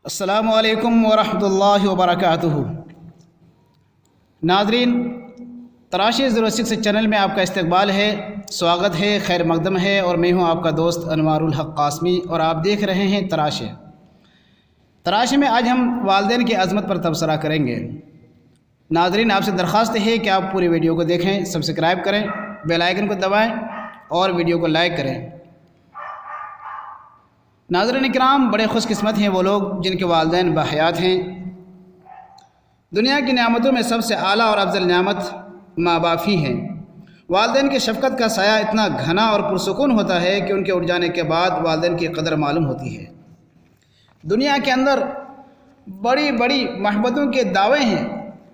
السلام علیکم ورحمۃ اللہ وبرکاتہ۔ ناظرین، تراشی 06 چینل میں آپ کا استقبال ہے، سواگت ہے، خیر مقدم ہے، اور میں ہوں آپ کا دوست انوار الحق قاسمی، اور آپ دیکھ رہے ہیں تراشے میں آج ہم والدین کی عظمت پر تبصرہ کریں گے۔ ناظرین، آپ سے درخواست ہے کہ آپ پوری ویڈیو کو دیکھیں، سبسکرائب کریں، بیل آئیکن کو دبائیں اور ویڈیو کو لائک کریں۔ ناظرین اکرام، بڑے خوش قسمت ہیں وہ لوگ جن کے والدین باحیات ہیں۔ دنیا کی نعمتوں میں سب سے اعلیٰ اور افضل نعمت ماں باپ ہی ہیں۔ والدین کی شفقت کا سایہ اتنا گھنا اور پرسکون ہوتا ہے کہ ان کے اٹھ جانے کے بعد والدین کی قدر معلوم ہوتی ہے۔ دنیا کے اندر بڑی بڑی محبتوں کے دعوے ہیں،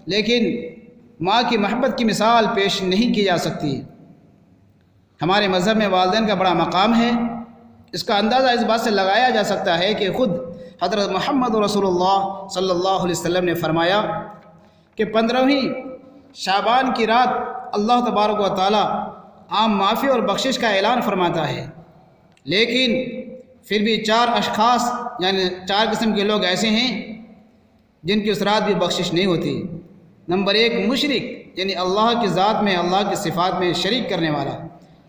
لیکن ماں کی محبت کی مثال پیش نہیں کی جا سکتی۔ ہمارے مذہب میں والدین کا بڑا مقام ہے۔ اس کا اندازہ اس بات سے لگایا جا سکتا ہے کہ خود حضرت محمد رسول اللہ صلی اللہ علیہ وسلم نے فرمایا کہ 15ویں شعبان کی رات اللہ تبارک و تعالی عام معافی اور بخشش کا اعلان فرماتا ہے، لیکن پھر بھی 4 اشخاص یعنی 4 قسم کے لوگ ایسے ہیں جن کی اس رات بھی بخشش نہیں ہوتی۔ نمبر 1 مشرک، یعنی اللہ کی ذات میں، اللہ کی صفات میں شریک کرنے والا۔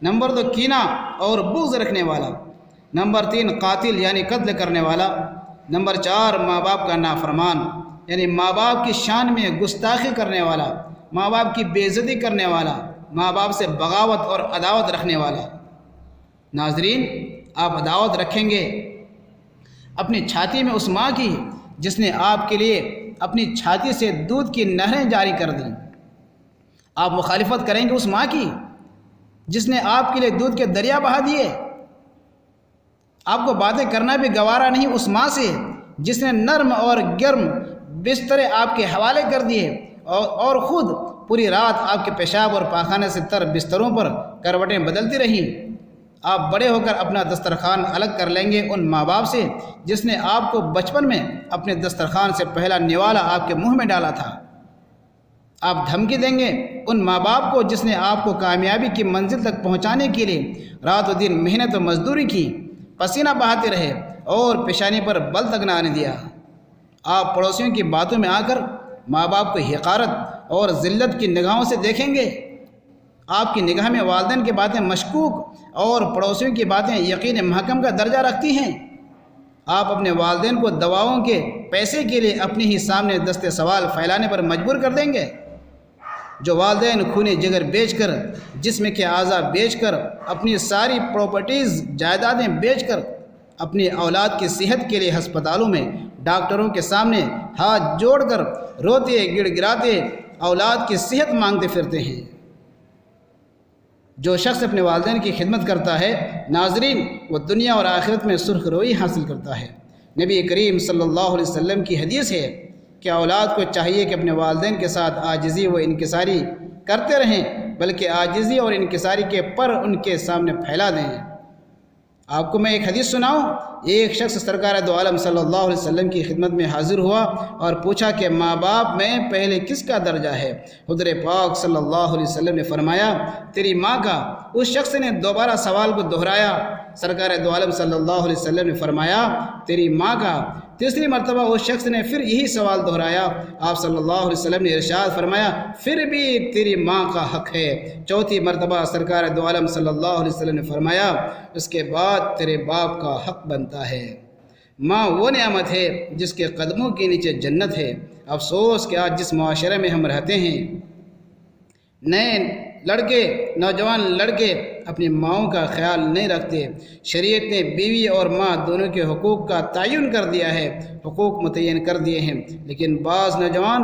نمبر 2 کینہ اور بغض رکھنے والا۔ نمبر 3 قاتل، یعنی قتل کرنے والا۔ نمبر 4 ماں باپ کا نافرمان، یعنی ماں باپ کی شان میں گستاخی کرنے والا، ماں باپ کی بے عزتی کرنے والا، ماں باپ سے بغاوت اور عداوت رکھنے والا۔ ناظرین، آپ عداوت رکھیں گے اپنی چھاتی میں اس ماں کی جس نے آپ کے لیے اپنی چھاتی سے دودھ کی نہریں جاری کر دیں۔ آپ مخالفت کریں گے اس ماں کی جس نے آپ کے لیے دودھ کے دریا بہا دیے۔ آپ کو باتیں کرنا بھی گوارا نہیں اس ماں سے جس نے نرم اور گرم بستر آپ کے حوالے کر دیے اور خود پوری رات آپ کے پیشاب اور پاخانے سے تر بستروں پر کروٹیں بدلتی رہیں۔ آپ بڑے ہو کر اپنا دسترخوان الگ کر لیں گے ان ماں باپ سے جس نے آپ کو بچپن میں اپنے دسترخوان سے پہلا نوالا آپ کے منہ میں ڈالا تھا۔ آپ دھمکی دیں گے ان ماں باپ کو جس نے آپ کو کامیابی کی منزل تک پہنچانے کے لیے رات و دن محنت و مزدوری کی، پسینہ بہاتے رہے اور پیشانی پر بل تک نہ آنے دیا۔ آپ پڑوسیوں کی باتوں میں آ کر ماں باپ کو حقارت اور ذلت کی نگاہوں سے دیکھیں گے۔ آپ کی نگاہ میں والدین کی باتیں مشکوک اور پڑوسیوں کی باتیں یقین محکم کا درجہ رکھتی ہیں۔ آپ اپنے والدین کو دواؤں کے پیسے کے لیے اپنے ہی سامنے دست سوال پھیلانے پر مجبور کر دیں گے۔ جو والدین خون جگر بیچ کر، جسم کے اعضاء بیچ کر، اپنی ساری پراپرٹیز جائیدادیں بیچ کر اپنی اولاد کی صحت کے لیے ہسپتالوں میں ڈاکٹروں کے سامنے ہاتھ جوڑ کر روتے گڑ گڑاتے اولاد کی صحت مانگتے پھرتے ہیں۔ جو شخص اپنے والدین کی خدمت کرتا ہے، ناظرین، وہ دنیا اور آخرت میں سرخ روئی حاصل کرتا ہے۔ نبی کریم صلی اللہ علیہ وسلم کی حدیث ہے کہ اولاد کو چاہیے کہ اپنے والدین کے ساتھ عاجزی و انکساری کرتے رہیں، بلکہ عاجزی اور انکساری کے پر ان کے سامنے پھیلا دیں۔ آپ کو میں ایک حدیث سناؤں۔ ایک شخص سرکار دو عالم صلی اللہ علیہ وسلم کی خدمت میں حاضر ہوا اور پوچھا کہ ماں باپ میں پہلے کس کا درجہ ہے؟ حضور پاک صلی اللہ علیہ وسلم نے فرمایا، تیری ماں کا۔ اس شخص نے دوبارہ سوال کو دہرایا۔ سرکار دو عالم صلی اللہ علیہ وسلم نے فرمایا، تیری ماں کا۔ تیسری مرتبہ اس شخص نے پھر یہی سوال دہرایا۔ آپ صلی اللہ علیہ وسلم نے ارشاد فرمایا، پھر بھی تیری ماں کا حق ہے۔ چوتھی مرتبہ سرکار دو عالم صلی اللہ علیہ وسلم نے فرمایا، اس کے بعد تیرے باپ کا حق بنتا ہے۔ ماں وہ نعمت ہے جس کے قدموں کے نیچے جنت ہے۔ افسوس کہ آج جس معاشرے میں ہم رہتے ہیں، نئے لڑکے، نوجوان لڑکے اپنی ماؤں کا خیال نہیں رکھتے۔ شریعت نے بیوی اور ماں دونوں کے حقوق کا تعین کر دیا ہے، حقوق متعین کر دیے ہیں، لیکن بعض نوجوان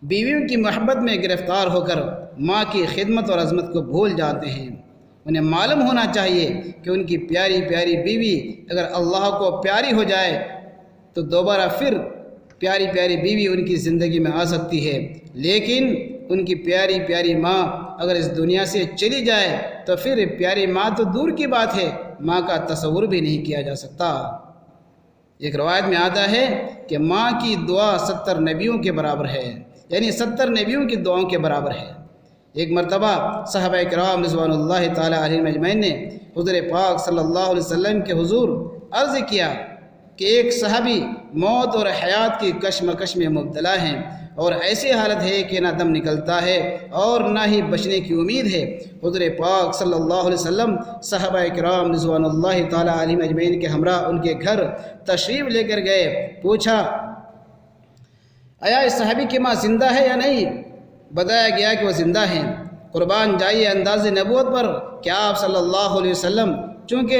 بیویوں کی محبت میں گرفتار ہو کر ماں کی خدمت اور عظمت کو بھول جاتے ہیں۔ انہیں معلوم ہونا چاہیے کہ ان کی پیاری پیاری بیوی اگر اللہ کو پیاری ہو جائے تو دوبارہ پھر پیاری پیاری بیوی ان کی زندگی میں آ سکتی ہے، لیکن ان کی پیاری پیاری ماں اگر اس دنیا سے چلی جائے تو پھر پیاری ماں تو دور کی بات ہے، ماں کا تصور بھی نہیں کیا جا سکتا۔ ایک روایت میں آتا ہے کہ ماں کی دعا 70 نبیوں کے برابر ہے، یعنی 70 نبیوں کی دعاؤں کے برابر ہے۔ ایک مرتبہ صحابہ کرام رضوان اللہ تعالی علیہم اجمعین نے حضور پاک صلی اللہ علیہ وسلم کے حضور عرض کیا کہ ایک صحابی موت اور حیات کی کشمکش میں مبتلا ہیں، اور ایسی حالت ہے کہ نہ دم نکلتا ہے اور نہ ہی بچنے کی امید ہے۔ حضور پاک صلی اللہ علیہ وسلم صحابہ کرام رضوان اللہ تعالیٰ علیہم اجمعین کے ہمراہ ان کے گھر تشریف لے کر گئے۔ پوچھا آیا اس صحابی کی ماں زندہ ہے یا نہیں؟ بتایا گیا کہ وہ زندہ ہیں۔ قربان جائیے انداز نبوت پر کہ آپ صلی اللہ علیہ وسلم چونکہ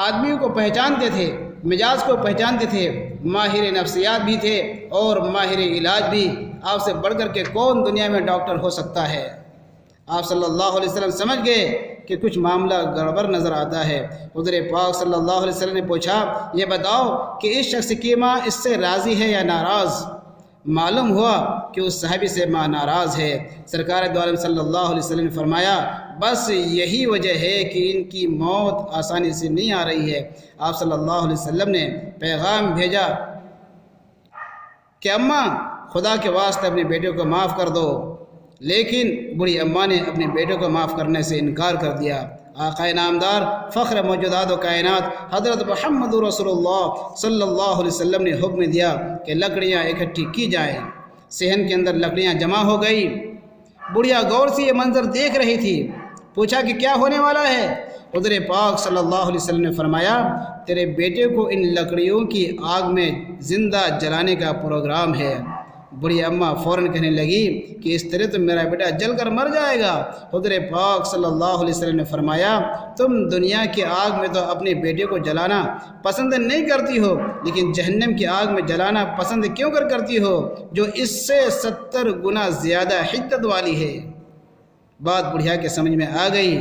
آدمیوں کو پہچانتے تھے، مزاج کو پہچانتے تھے، ماہر نفسیات بھی تھے اور ماہر علاج بھی۔ آپ سے بڑھ کر کے کون دنیا میں ڈاکٹر ہو سکتا ہے؟ آپ صلی اللہ علیہ وسلم سمجھ گئے کہ کچھ معاملہ گڑبڑ نظر آتا ہے۔ حضور پاک صلی اللہ علیہ وسلم نے پوچھا یہ بتاؤ کہ اس شخص کی ماں اس سے راضی ہے یا ناراض؟ معلوم ہوا کہ اس صحابی سے ماں ناراض ہے۔ سرکار دو عالم صلی اللہ علیہ وسلم نے فرمایا بس یہی وجہ ہے کہ ان کی موت آسانی سے نہیں آ رہی ہے۔ آپ صلی اللہ علیہ وسلم نے پیغام بھیجا کہ اماں خدا کے واسطے اپنے بیٹے کو معاف کر دو، لیکن بڑی اماں نے اپنے بیٹے کو معاف کرنے سے انکار کر دیا۔ آقا نامدار فخر موجودات و کائنات حضرت محمد رسول اللہ صلی اللہ علیہ وسلم نے حکم دیا کہ لکڑیاں اکٹھی کی جائیں۔ صحن کے اندر لکڑیاں جمع ہو گئی۔ بڑھیا غور سے یہ منظر دیکھ رہی تھی۔ پوچھا کہ کیا ہونے والا ہے؟ حضور پاک صلی اللہ علیہ وسلم نے فرمایا تیرے بیٹے کو ان لکڑیوں کی آگ میں زندہ جلانے کا پروگرام ہے۔ بڑی اماں فوراً کہنے لگی کہ اس طرح تو میرا بیٹا جل کر مر جائے گا۔ حضور پاک صلی اللہ علیہ وسلم نے فرمایا تم دنیا کی آگ میں تو اپنے بیٹے کو جلانا پسند نہیں کرتی ہو، لیکن جہنم کی آگ میں جلانا پسند کیوں کرتی ہو جو اس سے 70 گنا زیادہ حدت والی ہے۔ بات بڑھیا کے سمجھ میں آ گئی،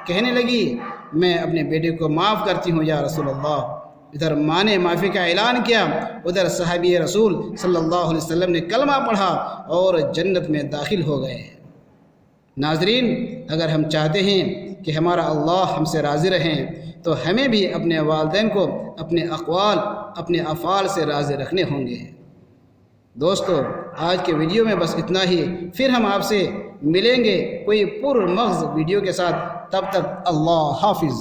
کہنے لگی میں اپنے بیٹے کو معاف کرتی ہوں یا رسول اللہ۔ ادھر ماں نے معافی کا اعلان کیا، ادھر صحابی رسول صلی اللہ علیہ وسلم نے کلمہ پڑھا اور جنت میں داخل ہو گئے۔ ناظرین، اگر ہم چاہتے ہیں کہ ہمارا اللہ ہم سے راضی رہیں تو ہمیں بھی اپنے والدین کو اپنے اقوال اپنے افعال سے راضی رکھنے ہوں گے۔ دوستو، آج کے ویڈیو میں بس اتنا ہی، پھر ہم آپ سے ملیں گے کوئی پر مغز ویڈیو کے ساتھ۔ تب تک اللہ حافظ۔